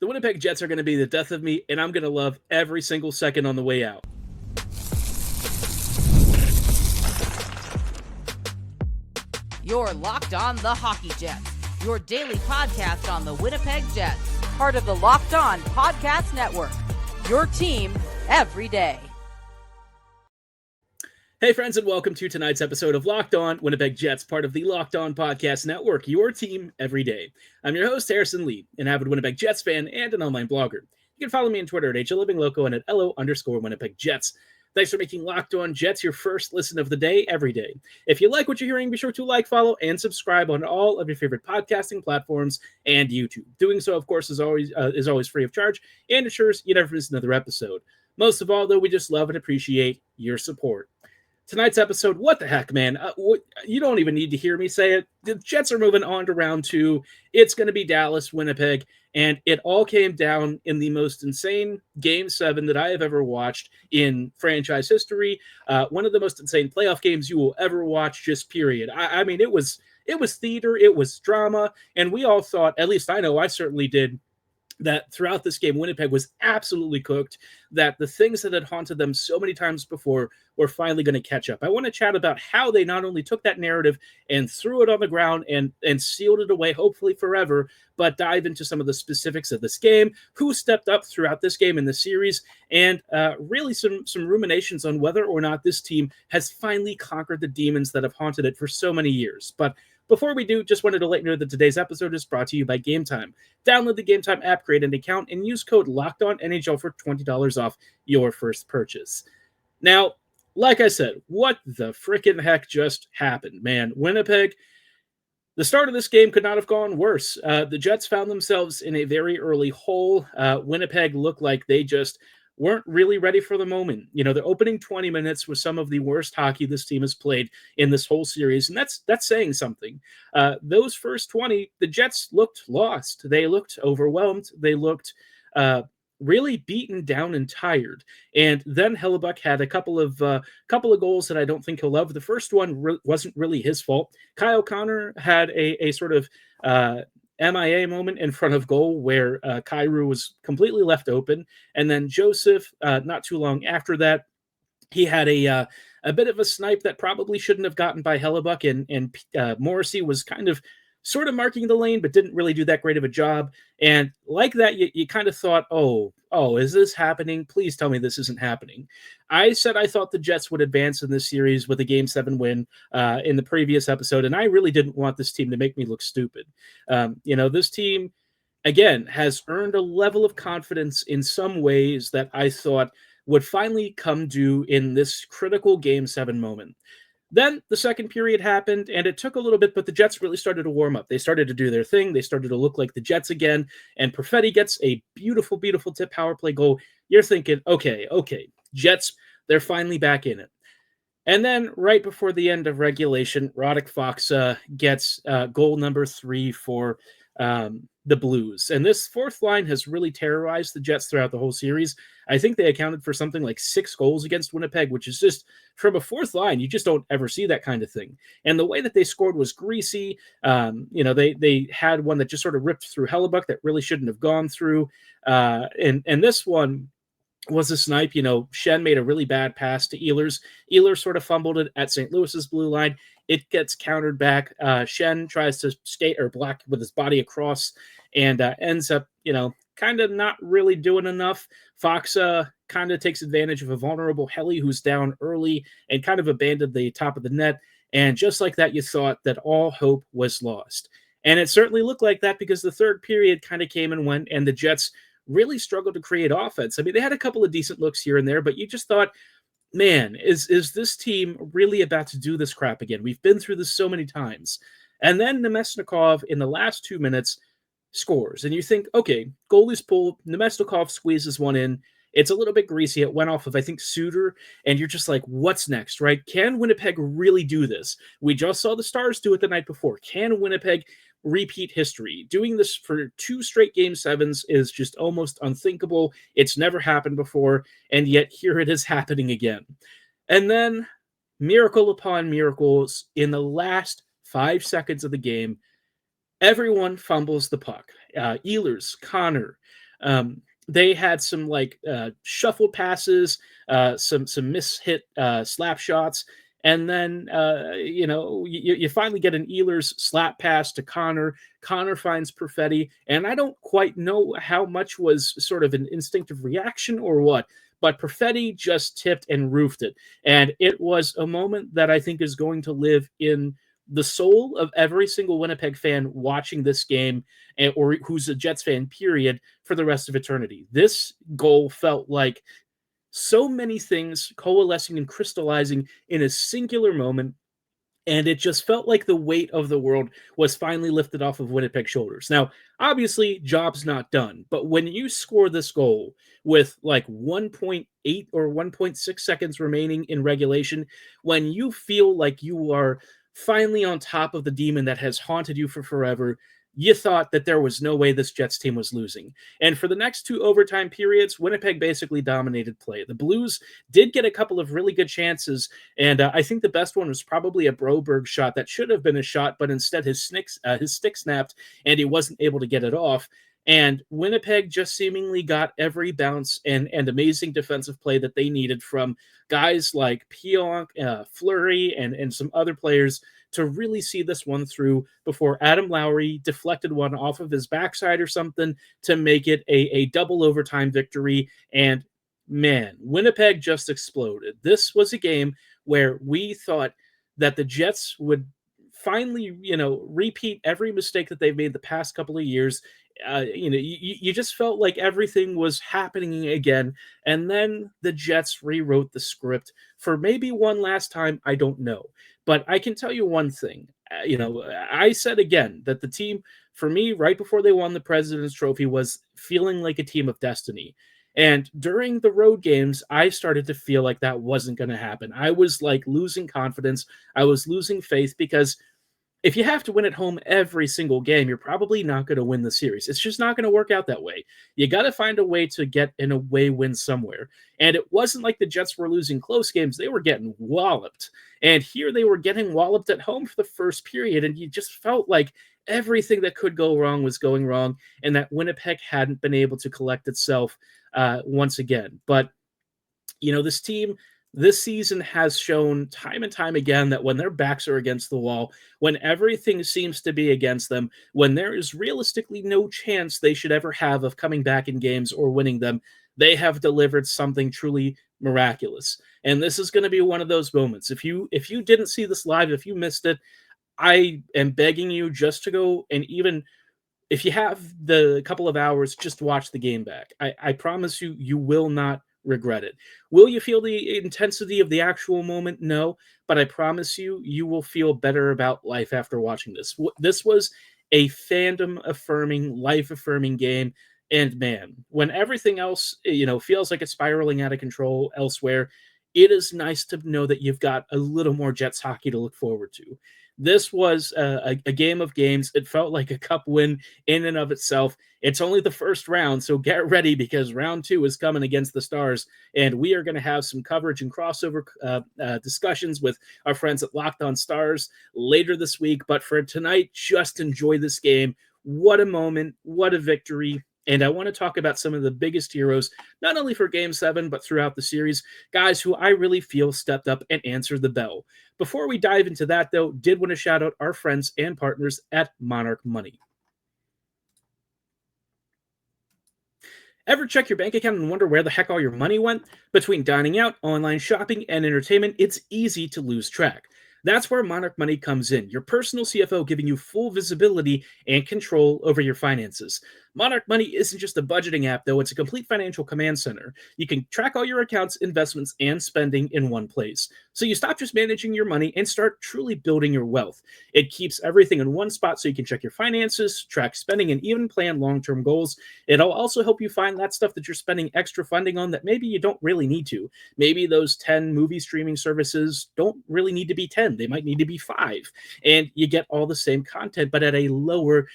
The Winnipeg Jets are going to be the death of me, and I'm going to love every single second on the way out. You're Locked On the Hockey Jets, your daily podcast on the Winnipeg Jets, part of the Locked On Podcast Network, your team every day. Hey friends, and welcome to tonight's episode of Locked On Winnipeg Jets, part of the Locked On Podcast Network, your team every day. I'm your host, Harrison Lee, an avid Winnipeg Jets fan and an online blogger. You can follow me on Twitter at HLivingLoco and at LO_Winnipeg Jets. Thanks for making Locked On Jets your first listen of the day every day. If you like what you're hearing, be sure to like, follow, and subscribe on all of your favorite podcasting platforms and YouTube. Doing so, of course, is always free of charge and ensures you never miss another episode. Most of all, though, we just love and appreciate your support. Tonight's episode, what the heck, man? You don't even need to hear me say it. The Jets are moving on to round two. It's going to be Dallas, Winnipeg, and it all came down in the most insane Game 7 that I have ever watched in franchise history. One of the most insane playoff games you will ever watch, just period. I mean, it was theater, it was drama, and we all thought, at least I know I certainly did, that throughout this game, Winnipeg was absolutely cooked, that the things that had haunted them so many times before were finally going to catch up. I want to chat about how they not only took that narrative and threw it on the ground and sealed it away, hopefully forever, but dive into some of the specifics of this game, who stepped up throughout this game in the series, and really some ruminations on whether or not this team has finally conquered the demons that have haunted it for so many years. But before we do, just wanted to let you know that today's episode is brought to you by Game Time. Download the Game Time app, create an account, and use code LOCKEDONNHL for $20 off your first purchase. Now, like I said, what the frickin' heck just happened, man? Winnipeg, the start of this game could not have gone worse. The Jets found themselves in a very early hole. Winnipeg looked like they just weren't really ready for the moment. You know, the opening 20 minutes was some of the worst hockey this team has played in this whole series, and that's saying something. Those first 20, the Jets looked lost. They looked overwhelmed. They looked really beaten down and tired. And then Hellebuyck had a couple of goals that I don't think he'll love. The first one wasn't really his fault. Kyle Connor had a sort of MIA moment in front of goal where Kyrou was completely left open. And then Joseph, not too long after that, he had a bit of a snipe that probably shouldn't have gotten by Hellebuyck, and Morrissey was kind of sort of marking the lane, but didn't really do that great of a job. And like that, you kind of thought, oh, is this happening? Please tell me this isn't happening. I said I thought the Jets would advance in this series with a Game 7 win in the previous episode, and I really didn't want this team to make me look stupid. This team, again, has earned a level of confidence in some ways that I thought would finally come due in this critical Game 7 moment. Then the second period happened, and it took a little bit, but the Jets really started to warm up. They started to do their thing. They started to look like the Jets again, and Perfetti gets a beautiful, beautiful tip power play goal. You're thinking, okay, Jets, they're finally back in it. And then right before the end of regulation, Radek Faksa gets goal number 3 for the Blues. And this fourth line has really terrorized the Jets throughout the whole series. I think they accounted for something like 6 goals against Winnipeg, which is just, from a fourth line, you just don't ever see that kind of thing. And the way that they scored was greasy. They had one that just sort of ripped through Hellebuyck that really shouldn't have gone through. And this one was a snipe. Schenn made a really bad pass to Ehlers. Ehlers sort of fumbled it at St. Louis's blue line. It gets countered back. Schenn tries to skate or block with his body across and ends up, kind of not really doing enough. Faksa kind of takes advantage of a vulnerable Helly who's down early and kind of abandoned the top of the net. And just like that, you thought that all hope was lost. And it certainly looked like that because the third period kind of came and went, and the Jets really struggled to create offense. I mean, they had a couple of decent looks here and there, but you just thought, man, is this team really about to do this crap again? We've been through this so many times. And then Nemesnikov in the last 2 minutes scores. And you think, okay, goalie's pulled, Nemesnikov squeezes one in. It's a little bit greasy. It went off of, I think, Suter. And you're just like, what's next, right? Can Winnipeg really do this? We just saw the Stars do it the night before. Can Winnipeg repeat history? Doing this for 2 straight Game 7s is just almost unthinkable. It's never happened before, and yet here it is happening again. And then, miracle upon miracles, in the last 5 seconds of the game, everyone fumbles the puck. Ehlers, Connor, They had some shuffle passes, some mishit slap shots, and then you finally get an Ehlers slap pass to Connor. Connor finds Perfetti, and I don't quite know how much was sort of an instinctive reaction or what, but Perfetti just tipped and roofed it. And it was a moment that I think is going to live in the soul of every single Winnipeg fan watching this game, or who's a Jets fan, period, for the rest of eternity. This goal felt like so many things coalescing and crystallizing in a singular moment, and it just felt like the weight of the world was finally lifted off of Winnipeg's shoulders. Now, obviously, job's not done, but when you score this goal with like 1.8 or 1.6 seconds remaining in regulation, when you feel like you are finally on top of the demon that has haunted you for forever, you thought that there was no way this Jets team was losing. And for the next 2 overtime periods, Winnipeg basically dominated play. The Blues did get a couple of really good chances, and I think the best one was probably a Broberg shot that should have been a shot, but instead his stick snapped, and he wasn't able to get it off. And Winnipeg just seemingly got every bounce and amazing defensive play that they needed from guys like pierre-luc, Fleury, and some other players to really see this one through before Adam Lowry deflected one off of his backside or something to make it a double overtime victory. And man, Winnipeg just exploded. This was a game where we thought that the Jets would finally, repeat every mistake that they've made the past couple of years. You just felt like everything was happening again. And then the Jets rewrote the script for maybe one last time. I don't know. But I can tell you one thing. I said again that the team, for me, right before they won the President's Trophy, was feeling like a team of destiny. And during the road games, I started to feel like that wasn't going to happen. I was like losing confidence. I was losing faith, because if you have to win at home every single game, you're probably not going to win the series. It's just not going to work out that way. You got to find a way to get an away win somewhere. And it wasn't like the Jets were losing close games. They were getting walloped. And here they were getting walloped at home for the first period. And you just felt like everything that could go wrong was going wrong, and that Winnipeg hadn't been able to collect itself once again. But, this team this season has shown time and time again that when their backs are against the wall, when everything seems to be against them, when there is realistically no chance they should ever have of coming back in games or winning them, they have delivered something truly miraculous. And this is going to be one of those moments. If you didn't see this live, if you missed it, I am begging you just to go, and even if you have the couple of hours, just watch the game back. I promise you, you will not regret it. Will you feel the intensity of the actual moment? No, but I promise you, you will feel better about life after watching this. This was a fandom-affirming, life-affirming game. And man, when everything else, feels like it's spiraling out of control elsewhere, it is nice to know that you've got a little more Jets hockey to look forward to. This was a game of games. It felt like a cup win in and of itself. It's only the first round, so get ready, because round 2 is coming against the Stars, and we are going to have some coverage and crossover discussions with our friends at Locked On Stars later this week. But for tonight, just enjoy this game. What a moment. What a victory. And I want to talk about some of the biggest heroes, not only for Game 7, but throughout the series, guys who I really feel stepped up and answered the bell. Before we dive into that, though, did want to shout out our friends and partners at Monarch Money. Ever check your bank account and wonder where the heck all your money went? Between dining out, online shopping, and entertainment, it's easy to lose track. That's where Monarch Money comes in, your personal CFO giving you full visibility and control over your finances. Monarch Money isn't just a budgeting app, though. It's a complete financial command center. You can track all your accounts, investments, and spending in one place. So you stop just managing your money and start truly building your wealth. It keeps everything in one spot so you can check your finances, track spending, and even plan long-term goals. It'll also help you find that stuff that you're spending extra funding on that maybe you don't really need to. Maybe those 10 movie streaming services don't really need to be 10. They might need to be 5. And you get all the same content, but at a lower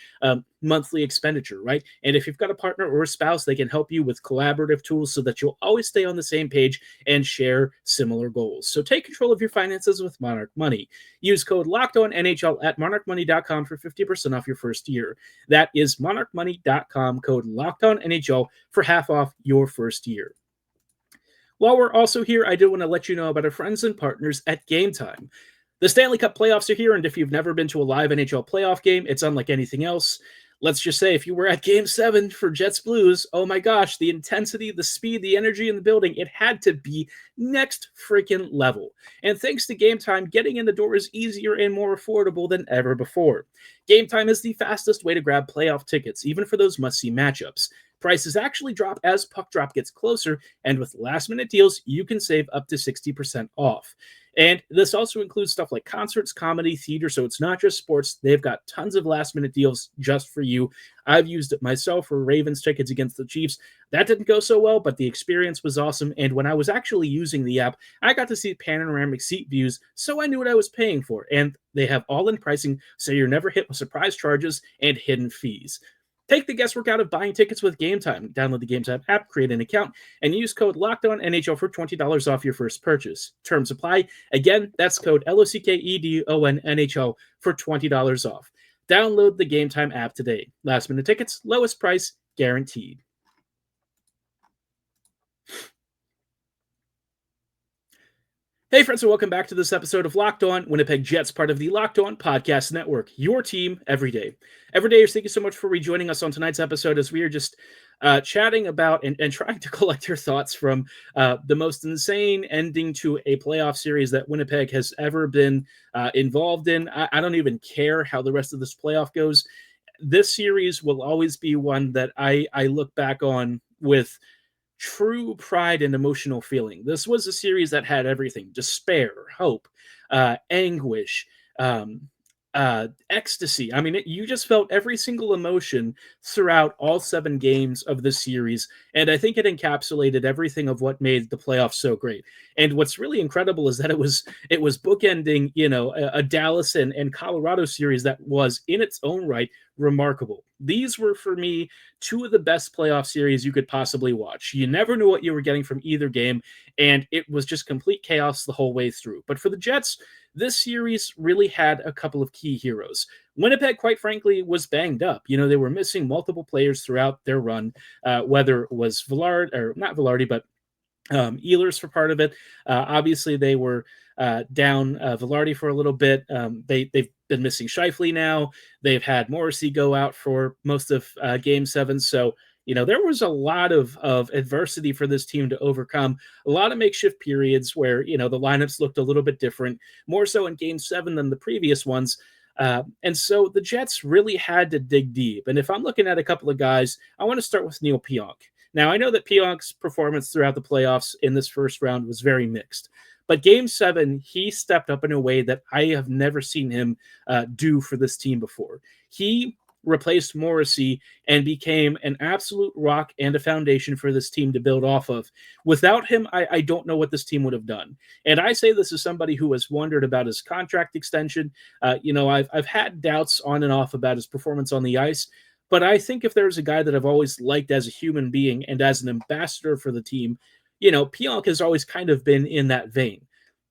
monthly expenditure, right? And if you've got a partner or a spouse, they can help you with collaborative tools so that you'll always stay on the same page and share similar goals. So take control of your finances with Monarch Money. Use code LOCKEDONNHL at monarchmoney.com for 50% off your first year. That is monarchmoney.com, code LOCKEDONNHL for half off your first year. While we're also here, I do want to let you know about our friends and partners at Game Time. The Stanley Cup playoffs are here, and if you've never been to a live NHL playoff game, it's unlike anything else. Let's just say if you were at Game 7 for Jets Blues, oh my gosh, the intensity, the speed, the energy in the building, it had to be next freaking level. And thanks to Game Time, getting in the door is easier and more affordable than ever before. Game Time is the fastest way to grab playoff tickets, even for those must-see matchups. Prices actually drop as puck drop gets closer, and with last-minute deals, you can save up to 60% off. And this also includes stuff like concerts, comedy, theater, so it's not just sports. They've got tons of last-minute deals just for you. I've used it myself for Ravens tickets against the Chiefs. That didn't go so well, but the experience was awesome, and when I was actually using the app, I got to see panoramic seat views, so I knew what I was paying for, and they have all-in pricing, so you're never hit with surprise charges and hidden fees. Take the guesswork out of buying tickets with Game Time. Download the Game Time app, create an account, and use code LOCKEDONNHL for $20 off your first purchase. Terms apply. Again, that's code LOCKEDONNHL for $20 off. Download the Game Time app today. Last minute tickets, lowest price, guaranteed. Hey friends, and welcome back to this episode of Locked On Winnipeg Jets, part of the Locked On Podcast Network, your team every day. Every day, thank you so much for rejoining us on tonight's episode as we are just chatting about and trying to collect your thoughts from the most insane ending to a playoff series that Winnipeg has ever been involved in. I don't even care how the rest of this playoff goes. This series will always be one that I look back on with true pride and emotional feeling. This was a series that had everything: despair, hope, anguish, ecstasy. I mean, you just felt every single emotion throughout all 7 games of this series, and I think it encapsulated everything of what made the playoffs so great. And what's really incredible is that it was bookending, a Dallas and Colorado series that was in its own right remarkable. These were, for me, 2 of the best playoff series you could possibly watch. You never knew what you were getting from either game, and it was just complete chaos the whole way through. But for the Jets, this series really had a couple of key heroes. Winnipeg, quite frankly, was banged up. They were missing multiple players throughout their run, whether it was not Velarde, but Ehlers for part of it. Obviously, they were down Velarde for a little bit. They've been missing Scheifele now. They've had Morrissey go out for most of Game 7. So, there was a lot of adversity for this team to overcome, a lot of makeshift periods where, the lineups looked a little bit different, more so in Game 7 than the previous ones. And so the Jets really had to dig deep. And if I'm looking at a couple of guys, I want to start with Neil Pionk. Now, I know that Pionk's performance throughout the playoffs in this first round was very mixed. But Game 7, he stepped up in a way that I have never seen him do for this team before. He replaced Morrissey and became an absolute rock and a foundation for this team to build off of. Without him, I don't know what this team would have done. And I say this as somebody who has wondered about his contract extension. I've had doubts on and off about his performance on the ice. But I think if there's a guy that I've always liked as a human being and as an ambassador for the team, Pionk has always kind of been in that vein.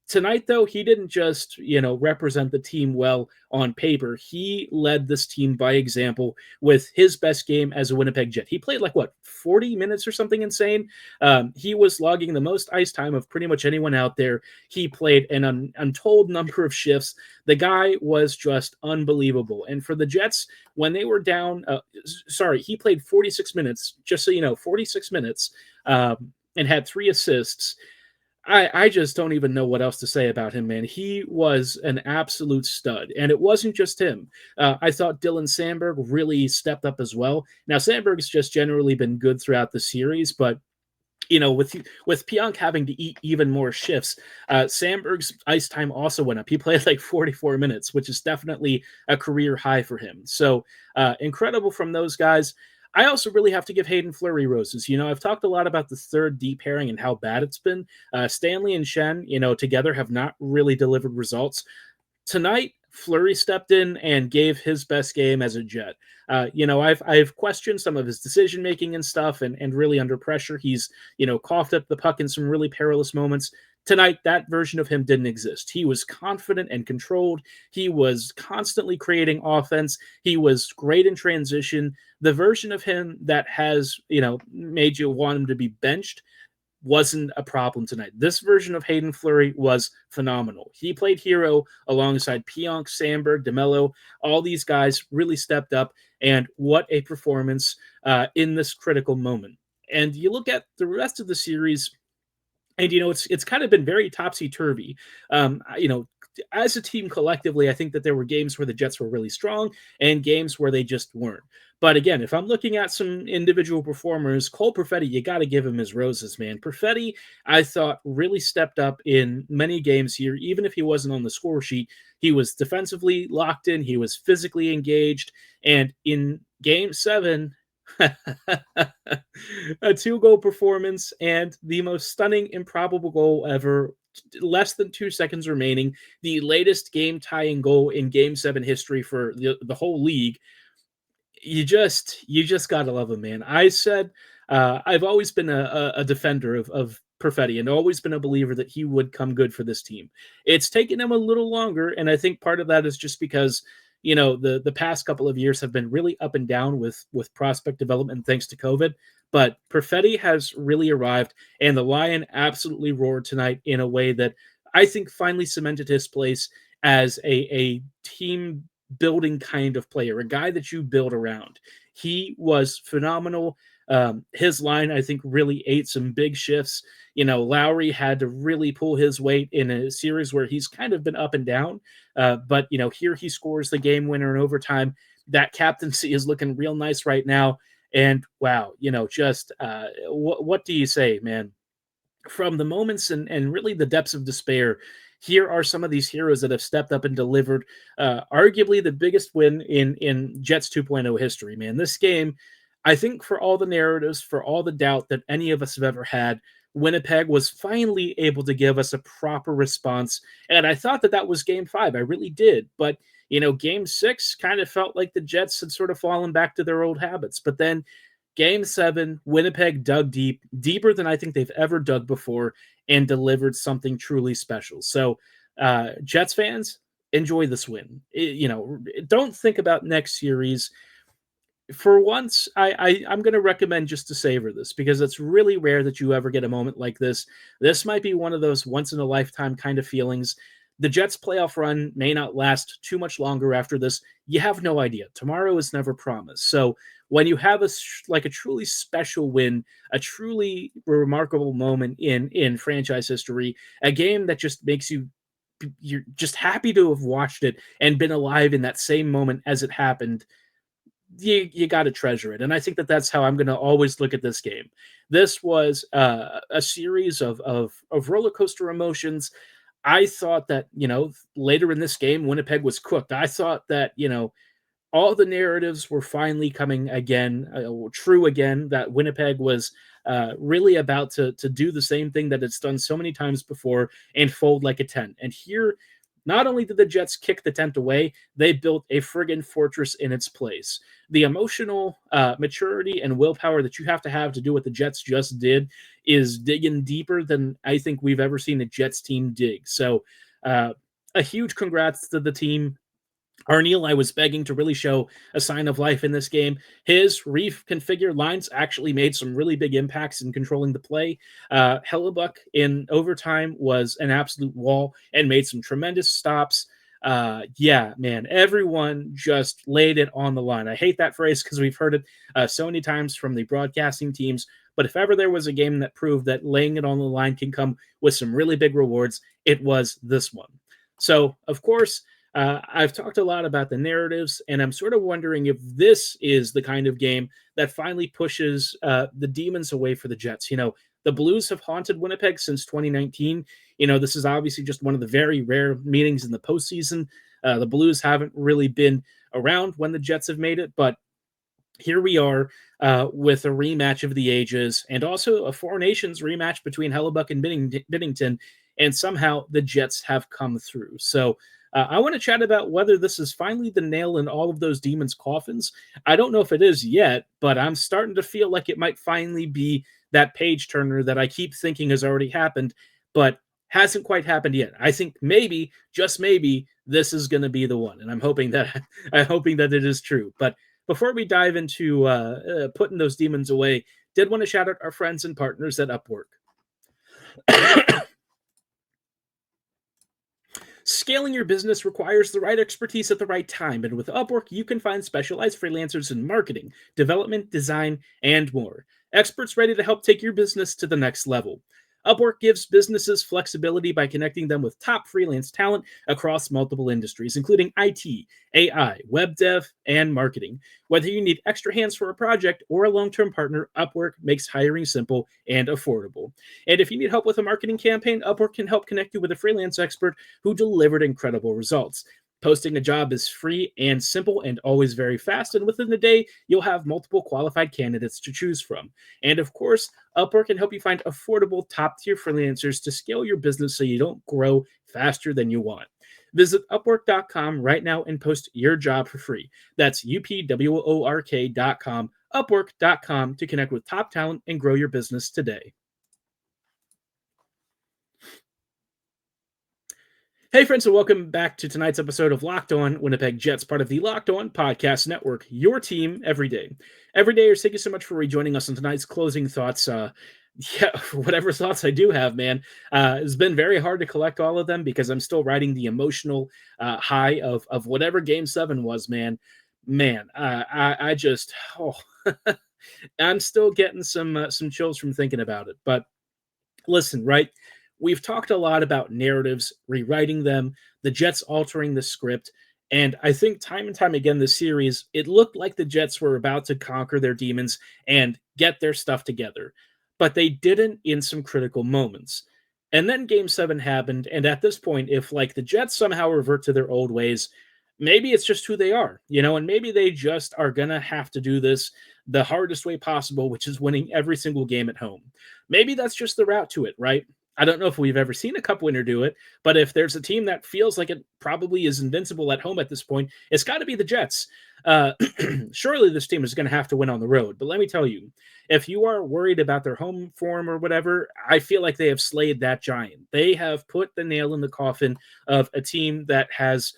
Tonight, though, he didn't just, represent the team well on paper. He led this team by example with his best game as a Winnipeg Jet. He played 40 minutes or something insane. He was logging the most ice time of pretty much anyone out there. He played an untold number of shifts. The guy was just unbelievable. And for the Jets, when they were down, he played 46 minutes, just so you know, 46 minutes, and had 3 assists. I just don't even know what else to say about him, man. He was an absolute stud, and it wasn't just him. I thought Dylan Sandberg really stepped up as well. Now, Sandberg's just generally been good throughout the series, but with Pionk having to eat even more shifts, Sandberg's ice time also went up. He played 44 minutes, which is definitely a career high for him. So incredible from those guys. I also really have to give Hayden Fleury roses. I've talked a lot about the third D pairing and how bad it's been. Stanley and Shen, together have not really delivered results. Tonight, Fleury stepped in and gave his best game as a Jet. I've questioned some of his decision making and stuff, and really under pressure, he's coughed up the puck in some really perilous moments. Tonight, that version of him didn't exist. He was confident and controlled. He was constantly creating offense. He was great in transition. The version of him that has made you want him to be benched wasn't a problem tonight. This version of Hayden Fleury was phenomenal. He played hero alongside Pionk, Sandberg, DeMello. All these guys really stepped up, and what a performance in this critical moment. And you look at the rest of the series, and it's kind of been very topsy-turvy. As a team collectively, I think that there were games where the Jets were really strong and games where they just weren't. But again, if I'm looking at some individual performers, Cole Perfetti, you got to give him his roses, man. Perfetti, I thought, really stepped up in many games here, even if he wasn't on the score sheet. He was defensively locked in. He was physically engaged. And in Game 7, a 2-goal performance and the most stunning, improbable goal ever. Less than 2 seconds remaining. The latest game-tying goal in Game 7 history for the whole league. You just gotta love him, man. I said I've always been a defender of Perfetti and always been a believer that he would come good for this team. It's taken him a little longer, and I think part of that is just because the past couple of years have been really up and down with prospect development thanks to COVID. But Perfetti has really arrived, and the Lion absolutely roared tonight in a way that I think finally cemented his place as a team building kind of player, a guy that you build around. He was phenomenal. His line, I think, really ate some big shifts. Lowry had to really pull his weight in a series where he's kind of been up and down. But here he scores the game winner in overtime. That captaincy is looking real nice right now. And wow, what do you say, man? From the moments and really the depths of despair, here are some of these heroes that have stepped up and delivered arguably the biggest win in Jets 2.0 history, man. This game, I think for all the narratives, for all the doubt that any of us have ever had, Winnipeg was finally able to give us a proper response. And I thought that was Game 5. I really did. But, Game 6 kind of felt like the Jets had sort of fallen back to their old habits. But then Game 7, Winnipeg dug deep, deeper than I think they've ever dug before, and delivered something truly special. So, Jets fans, enjoy this win. Don't think about next series. For once, I'm going to recommend just to savor this because it's really rare that you ever get a moment like this. This might be one of those once-in-a-lifetime kind of feelings. The Jets' playoff run may not last too much longer after this. You have no idea. Tomorrow is never promised. So when you have a truly special win, a truly remarkable moment in franchise history, a game that just makes you're just happy to have watched it and been alive in that same moment as it happened, you got to treasure it. And I think that's how I'm going to always look at this game. This was a series of roller coaster emotions. I thought that, later in this game, Winnipeg was cooked. I thought that, all the narratives were finally coming again, true again, that Winnipeg was really about to do the same thing that it's done so many times before and fold like a tent. And here, not only did the Jets kick the tent away, they built a friggin' fortress in its place. The emotional maturity and willpower that you have to do what the Jets just did is digging deeper than I think we've ever seen a Jets team dig. So a huge congrats to the team. Arneal, I was begging to really show a sign of life in this game. His reconfigured lines actually made some really big impacts in controlling the play. Hellebuyck in overtime was an absolute wall and made some tremendous stops. Yeah, man, everyone just laid it on the line. I hate that phrase because we've heard it so many times from the broadcasting teams. But if ever there was a game that proved that laying it on the line can come with some really big rewards, it was this one. So, of course, I've talked a lot about the narratives, and I'm sort of wondering if this is the kind of game that finally pushes the demons away for the Jets. The Blues have haunted Winnipeg since 2019. This is obviously just one of the very rare meetings in the postseason. The Blues haven't really been around when the Jets have made it, but here we are with a rematch of the ages and also a Four Nations rematch between Hellebuyck and Binnington, and somehow the Jets have come through. So I want to chat about whether this is finally the nail in all of those demons' coffins. I don't know if it is yet, but I'm starting to feel like it might finally be that page turner that I keep thinking has already happened, but hasn't quite happened yet. I think maybe, just maybe, this is going to be the one, and I'm hoping that it is true. But before we dive into putting those demons away, did want to shout out our friends and partners at Upwork. Scaling your business requires the right expertise at the right time, and with Upwork, you can find specialized freelancers in marketing, development, design, and more. Experts ready to help take your business to the next level. Upwork gives businesses flexibility by connecting them with top freelance talent across multiple industries, including IT, AI, web dev, and marketing. Whether you need extra hands for a project or a long-term partner, Upwork makes hiring simple and affordable. And if you need help with a marketing campaign, Upwork can help connect you with a freelance expert who delivered incredible results. Posting a job is free and simple and always very fast, and within the day, you'll have multiple qualified candidates to choose from. And of course, Upwork can help you find affordable, top tier freelancers to scale your business so you don't grow faster than you want. Visit Upwork.com right now and post your job for free. That's UPWORK.com, Upwork.com to connect with top talent and grow your business today. Hey, friends, and welcome back to tonight's episode of Locked On Winnipeg Jets, part of the Locked On Podcast Network, your team every day. Every day, thank you so much for rejoining us on tonight's closing thoughts. Whatever thoughts I do have, man, it's been very hard to collect all of them because I'm still riding the emotional high of whatever Game 7 was, man. I just, I'm still getting some chills from thinking about it. But listen, right? We've talked a lot about narratives, rewriting them, the Jets altering the script, and I think time and time again this series, it looked like the Jets were about to conquer their demons and get their stuff together, but they didn't in some critical moments. And then Game 7 happened, and at this point, if like the Jets somehow revert to their old ways, maybe it's just who they are, and maybe they just are going to have to do this the hardest way possible, which is winning every single game at home. Maybe that's just the route to it, right? I don't know if we've ever seen a cup winner do it, but if there's a team that feels like it probably is invincible at home at this point, it's got to be the Jets. Surely this team is going to have to win on the road. But let me tell you, if you are worried about their home form or whatever, I feel like they have slayed that giant. They have put the nail in the coffin of a team that has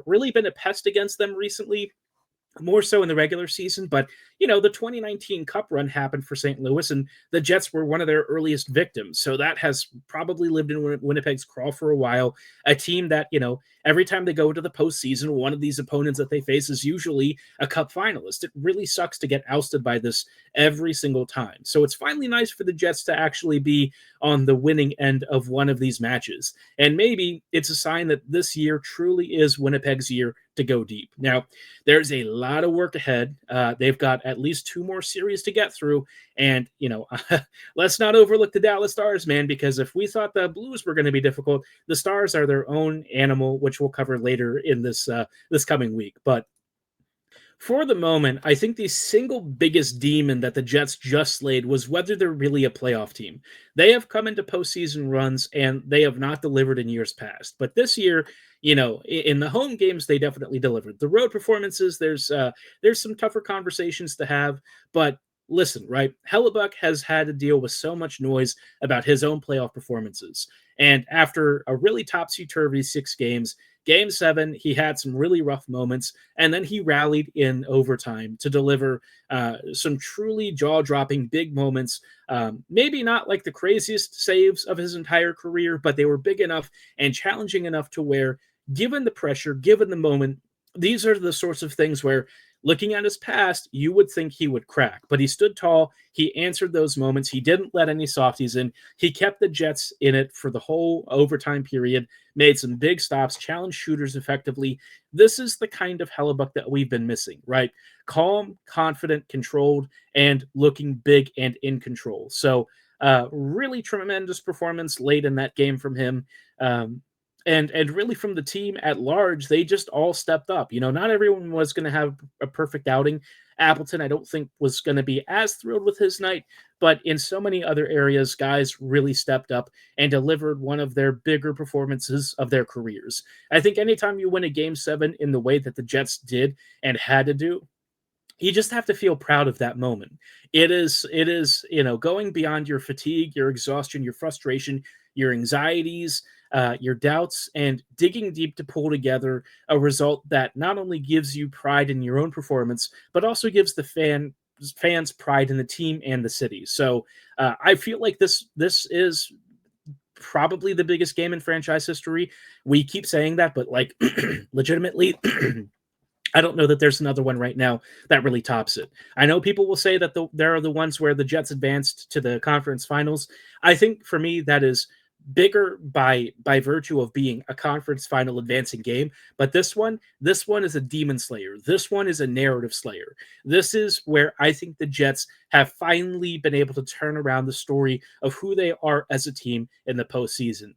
really been a pest against them recently. More so in the regular season, but the 2019 Cup run happened for St. Louis, and the Jets were one of their earliest victims. So that has probably lived in Winnipeg's crawl for a while. A team that every time they go to the postseason, one of these opponents that they face is usually a Cup finalist. It really sucks to get ousted by this every single time. So it's finally nice for the Jets to actually be on the winning end of one of these matches, and maybe it's a sign that this year truly is Winnipeg's year to go deep. Now, there's a lot of work ahead. They've got at least 2 more series to get through. And, let's not overlook the Dallas Stars, man, because if we thought the Blues were going to be difficult, the Stars are their own animal, which we'll cover later in this coming week. But for the moment, I think the single biggest demon that the Jets just slayed was whether they're really a playoff team. They have come into postseason runs, and they have not delivered in years past. But this year, in the home games, they definitely delivered. The road performances, there's some tougher conversations to have. But listen, right? Hellebuyck has had to deal with so much noise about his own playoff performances. And after a really topsy-turvy 6 games, Game 7, he had some really rough moments, and then he rallied in overtime to deliver some truly jaw-dropping big moments. Maybe not like the craziest saves of his entire career, but they were big enough and challenging enough to where, given the pressure, given the moment, these are the sorts of things where, looking at his past, you would think he would crack, but he stood tall. He answered those moments. He didn't let any softies in. He kept the Jets in it for the whole overtime period, made some big stops, challenged shooters effectively. This is the kind of Hellebuyck that we've been missing, right? Calm, confident, controlled, and looking big and in control. So really tremendous performance late in that game from him. And really from the team at large, they just all stepped up. Not everyone was going to have a perfect outing. Appleton, I don't think, was going to be as thrilled with his night, but in so many other areas, guys really stepped up and delivered one of their bigger performances of their careers. I think anytime you win a Game 7 in the way that the Jets did and had to do, you just have to feel proud of that moment. It is, going beyond your fatigue, your exhaustion, your frustration, your anxieties, your doubts, and digging deep to pull together a result that not only gives you pride in your own performance, but also gives the fans pride in the team and the city. So I feel like this is probably the biggest game in franchise history. We keep saying that, but like legitimately. I don't know that there's another one right now that really tops it. I know people will say that there are the ones where the Jets advanced to the conference finals. I think for me that is bigger by virtue of being a conference final advancing game. But this one is a demon slayer. This one is a narrative slayer. This is where I think the Jets have finally been able to turn around the story of who they are as a team in the postseason.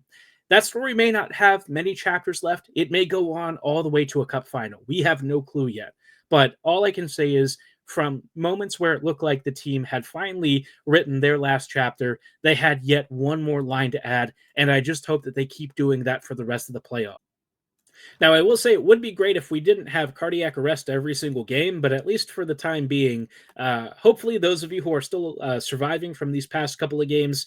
That story may not have many chapters left. It may go on all the way to a cup final. We have no clue yet. But all I can say is from moments where it looked like the team had finally written their last chapter, they had yet one more line to add. And I just hope that they keep doing that for the rest of the playoff. Now, I will say it would be great if we didn't have cardiac arrest every single game, but at least for the time being, hopefully those of you who are still surviving from these past couple of games,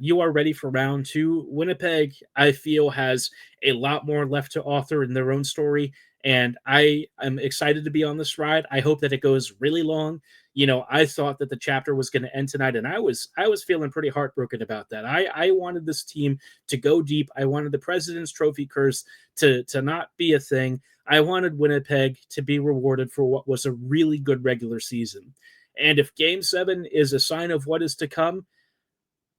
you are ready for round 2. Winnipeg, I feel, has a lot more left to author in their own story, and I am excited to be on this ride. I hope that it goes really long. I thought that the chapter was going to end tonight, and I was feeling pretty heartbroken about that. I wanted this team to go deep. I wanted the President's Trophy curse to not be a thing. I wanted Winnipeg to be rewarded for what was a really good regular season. And if Game 7 is a sign of what is to come,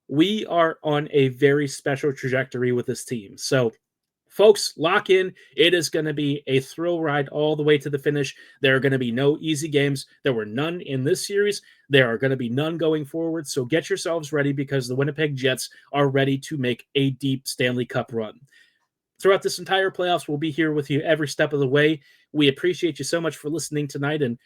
we are on a very special trajectory with this team. So folks, lock in. It is going to be a thrill ride all the way to the finish. There are going to be no easy games. There were none in this series. There are going to be none going forward. So get yourselves ready because the Winnipeg Jets are ready to make a deep Stanley Cup run. Throughout this entire playoffs, we'll be here with you every step of the way. We appreciate you so much for listening tonight, and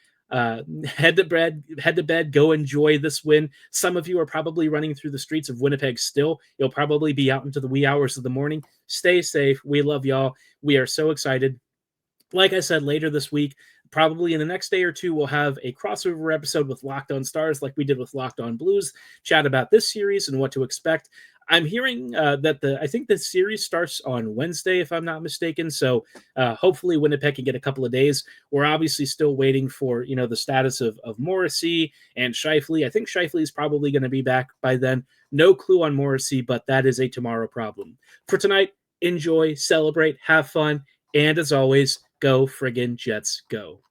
head to bed, go enjoy this win. Some of you are probably running through the streets of Winnipeg still. You'll probably be out into the wee hours of the morning. Stay safe. We love y'all. We are so excited. Like I said, later this week, probably in the next day or two, we'll have a crossover episode with Locked On Stars like we did with Locked On Blues, chat about this series and what to expect. I'm hearing that I think the series starts on Wednesday, if I'm not mistaken. So hopefully Winnipeg can get a couple of days. We're obviously still waiting for, the status of Morrissey and Scheifele. I think Scheifele is probably going to be back by then. No clue on Morrissey, but that is a tomorrow problem. For tonight, enjoy, celebrate, have fun, and as always, go friggin' Jets, go.